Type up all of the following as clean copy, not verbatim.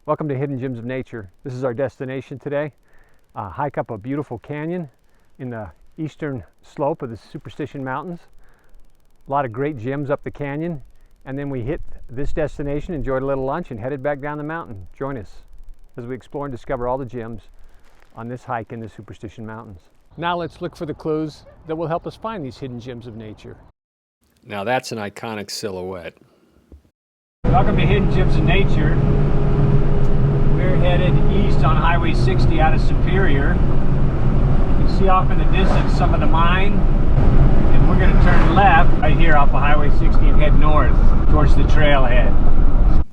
Welcome to Hidden Gems of Nature. This is our destination today. Hike up a beautiful canyon in the eastern slope of the Superstition Mountains. A lot of great gems up the canyon, and then we hit this destination, enjoyed a little lunch, and headed back down the mountain. Join us as we explore and discover all the gems on this hike in the Superstition Mountains. Now let's look for the clues that will help us find these hidden gems of nature. Now that's an iconic silhouette. Welcome to Hidden Gems of Nature. We're headed east on Highway 60 out of Superior. You can see off in the distance some of the mine, and we're going to turn left right here off of Highway 60 and head north towards the Trailhead.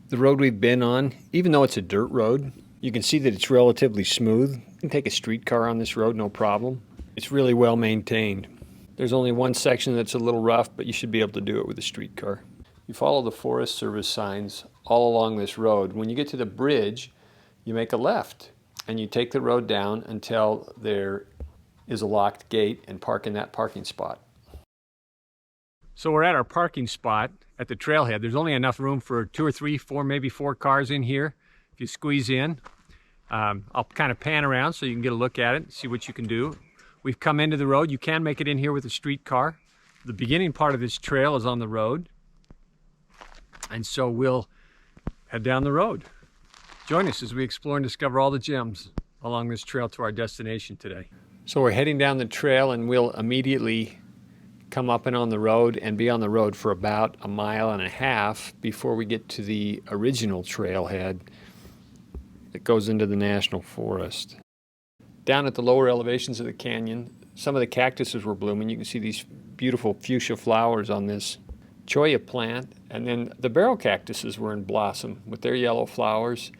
The road we've been on, even though it's a dirt road, you can see that it's relatively smooth. You can take a streetcar on this road, no problem. It's really well maintained. There's only one section that's a little rough, but you should be able to do it with a streetcar. You follow the Forest Service signs all along this road. When you get to the bridge, you make a left and you take the road down until there is a locked gate and park in that parking spot. So we're at our parking spot at the Trailhead. There's only enough room for 2 or 3, 4, maybe 4 cars in here if you squeeze in. I'll kind of pan around so you can get a look at it, see what you can do. We've come into the road. You can make it in here with a streetcar. The beginning part of this trail is on the road, and so we'll head down the road. Join us as we explore and discover all the gems along this trail to our destination today. So we're heading down the trail, and we'll immediately come up and on the road and be on the road for about 1.5 miles before we get to the original trailhead that goes into the national forest. Down at the lower elevations of the canyon, some of the cactuses were blooming. You can see these beautiful fuchsia flowers on this cholla plant, and then the barrel cactuses were in blossom with their yellow flowers,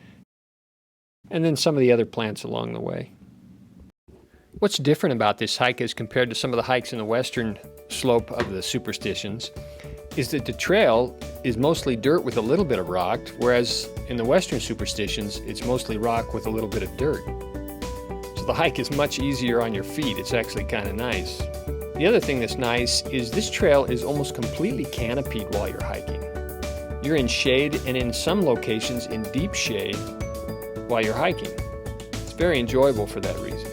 and then some of the other plants along the way. What's different about this hike as compared to some of the hikes in the western slope of the Superstitions is that the trail is mostly dirt with a little bit of rock, whereas in the western Superstitions it's mostly rock with a little bit of dirt. So the hike is much easier on your feet. It's actually kind of nice. The other thing that's nice is this trail is almost completely canopied while you're hiking. You're in shade, and in some locations in deep shade while you're hiking. It's very enjoyable for that reason.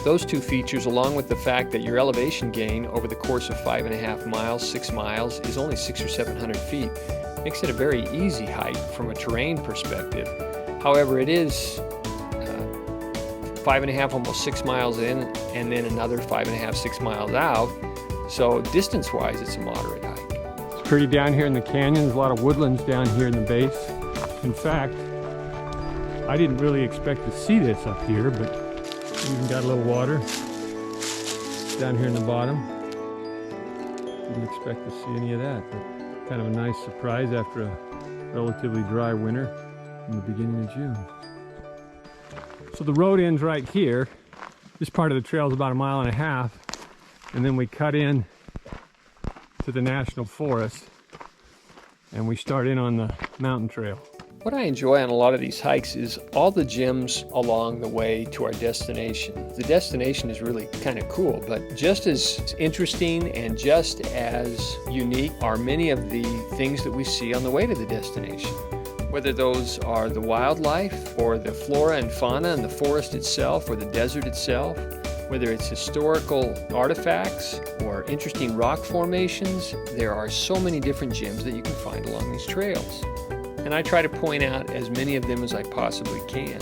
Those two features, along with the fact that your elevation gain over the course of 5.5 miles, 6 miles, is only 600 or 700 feet, makes it a very easy hike from a terrain perspective. However, it is 5.5, almost 6 miles in, and then another 5.5, 6 miles out. So distance-wise, it's a moderate hike. It's pretty down here in the canyon. There's a lot of woodlands down here in the base. In fact, I didn't really expect to see this up here, but even got a little water down here in the bottom. Didn't expect to see any of that, but kind of a nice surprise after a relatively dry winter in the beginning of June. So the road ends right here. This part of the trail is about 1.5 miles, and then we cut in to the national forest and we start in on the mountain trail. What I enjoy on a lot of these hikes is all the gems along the way to our destination. The destination is really kind of cool, but just as interesting and just as unique are many of the things that we see on the way to the destination. Whether those are the wildlife or the flora and fauna in the forest itself or the desert itself, whether it's historical artifacts or interesting rock formations, there are so many different gems that you can find along these trails. And I try to point out as many of them as I possibly can.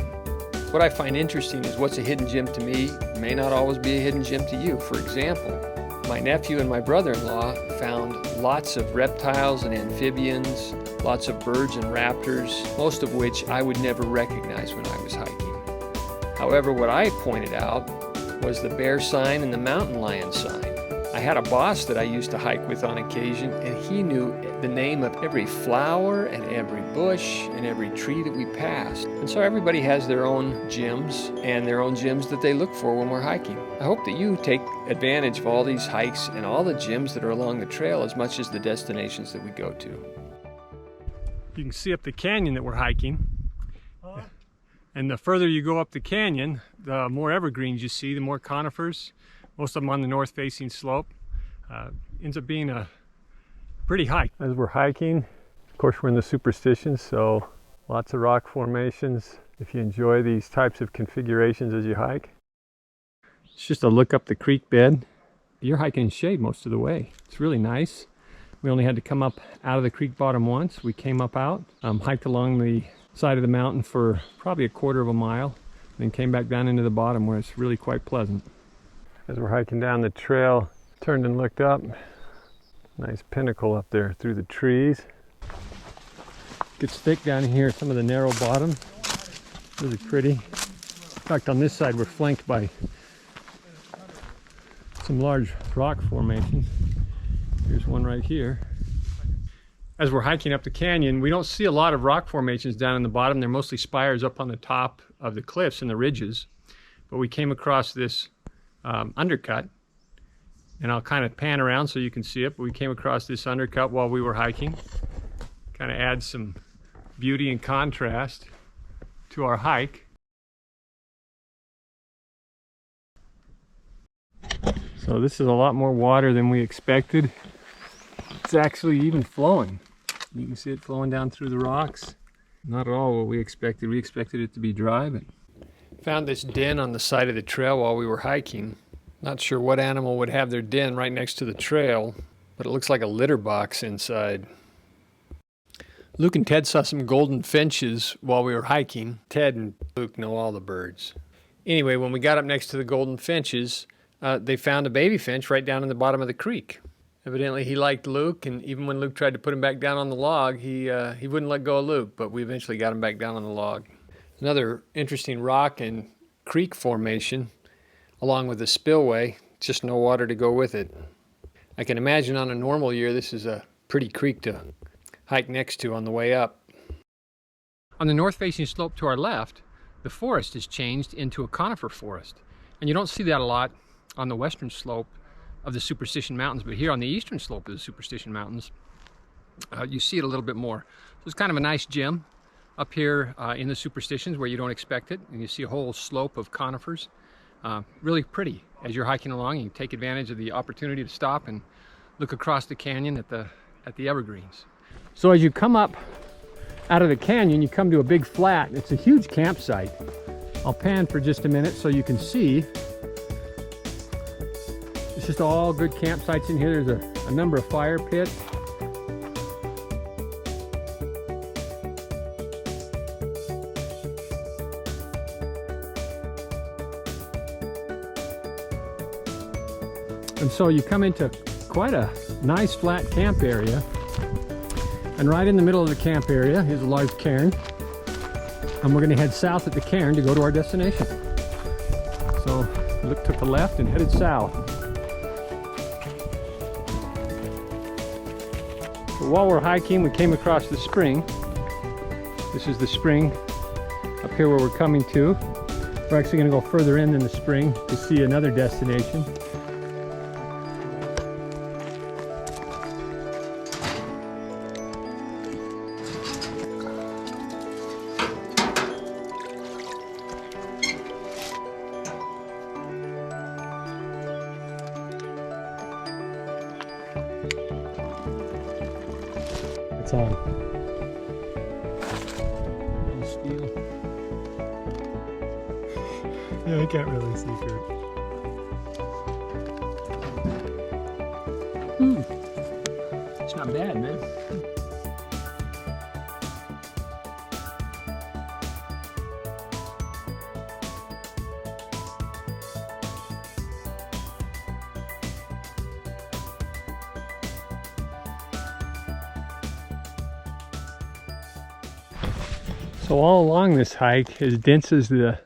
What I find interesting is what's a hidden gem to me may not always be a hidden gem to you. For example, my nephew and my brother-in-law found lots of reptiles and amphibians, lots of birds and raptors, most of which I would never recognize when I was hiking. However, what I pointed out was the bear sign and the mountain lion sign. I had a boss that I used to hike with on occasion, and he knew the name of every flower and every bush and every tree that we passed. And so everybody has their own gems and their own gems that they look for when we're hiking. I hope that you take advantage of all these hikes and all the gems that are along the trail as much as the destinations that we go to. You can see up the canyon that we're hiking. And the further you go up the canyon, the more evergreens you see, the more conifers, most of them on the north-facing slope. Ends up being a pretty hike. As we're hiking, of course we're in the Superstition, so Lots of rock formations if you enjoy these types of configurations as you hike. It's just a look up the creek bed. You're hiking in shade most of the way. It's really nice. We only had to come up out of the creek bottom once. We came up out, hiked along the side of the mountain for probably a quarter of a mile, then came back down into the bottom where it's really quite pleasant. As we're hiking down the trail, turned and looked up. Nice pinnacle up there through the trees. Gets thick down here, some of the narrow bottom. Really pretty. In fact, on this side we're flanked by some large rock formations. Here's one right here. As we're hiking up the canyon, we don't see a lot of rock formations down in the bottom. They're mostly spires up on the top of the cliffs and the ridges. But we came across this undercut, and I'll kind of pan around so you can see it, but we came across this undercut while we were hiking. Kind of adds some beauty and contrast to our hike. So this is a lot more water than we expected. It's actually even flowing. You can see it flowing down through the rocks. Not at all what we expected. We expected it to be dry, but... Found this den on the side of the trail while we were hiking. Not sure what animal would have their den right next to the trail, but it looks like a litter box inside. Luke and Ted saw some golden finches while we were hiking. Ted and Luke know all the birds. Anyway, when we got up next to the golden finches, they found a baby finch right down in the bottom of the creek. Evidently he liked Luke, and even when Luke tried to put him back down on the log, he wouldn't let go of Luke, but we eventually got him back down on the log. Another interesting rock and creek formation, along with a spillway, just no water to go with it. I can imagine on a normal year this is a pretty creek to hike next to on the way up. On the north-facing slope to our left, the forest has changed into a conifer forest, and you don't see that a lot on the western slope of the Superstition Mountains, but here on the eastern slope of the Superstition Mountains, you see it a little bit more. So it's kind of a nice gem up here in the Superstitions where you don't expect it, and you see a whole slope of conifers. Really pretty as you're hiking along, and you take advantage of the opportunity to stop and look across the canyon at the evergreens. So as you come up out of the canyon, you come to a big flat. It's a huge campsite. I'll pan for just a minute so you can see. It's just all good campsites in here. There's a number of fire pits. And so you come into quite a nice flat camp area. And right in the middle of the camp area is a large cairn. And we're going to head south at the cairn to go to our destination. So Luke took a left and headed south. So while we're hiking, we came across the spring. This is the spring up here where we're coming to. We're actually going to go further in than the spring to see another destination. It's on. Steel. Yeah, you can't really see through it. It's not bad, man. So all along this hike, as dense as the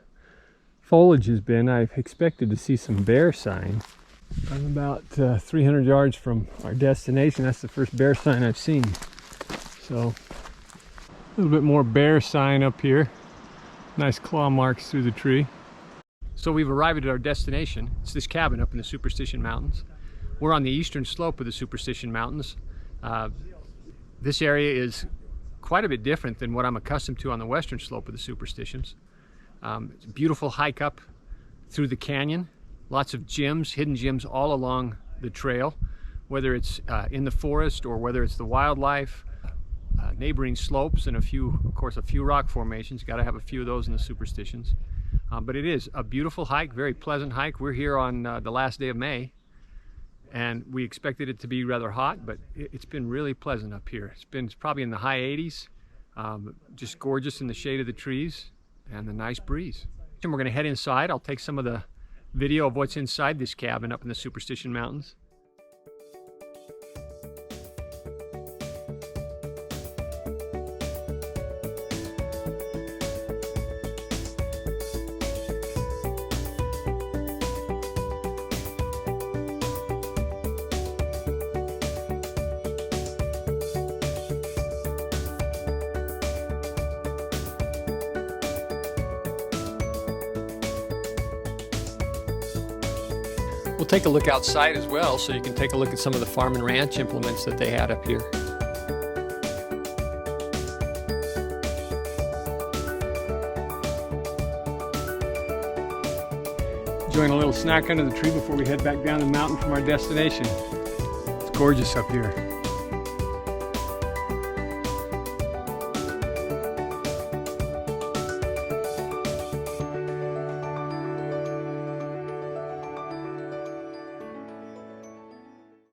foliage has been, I've expected to see some bear sign. I'm about 300 yards from our destination. That's the first bear sign I've seen. So a little bit more bear sign up here. Nice claw marks through the tree. So we've arrived at our destination. It's this cabin up in the Superstition Mountains. We're on the eastern slope of the Superstition Mountains. This area is quite a bit different than what I'm accustomed to on the western slope of the Superstitions. It's a beautiful hike up through the canyon. Lots of gems, hidden gems all along the trail, whether it's in the forest or whether it's the wildlife. neighboring slopes and of course, a few rock formations. Got to have a few of those in the Superstitions. But it is a beautiful hike, very pleasant hike. We're here on the last day of May, and we expected it to be rather hot, but it's been really pleasant up here. It's probably in the high 80s, just gorgeous in the shade of the trees and the nice breeze. And we're going to head inside. I'll take some of the video of what's inside this cabin up in the Superstition Mountains. We'll take a look outside as well, so you can take a look at some of the farm and ranch implements that they had up here. Enjoying a little snack under the tree before we head back down the mountain from our destination. It's gorgeous up here.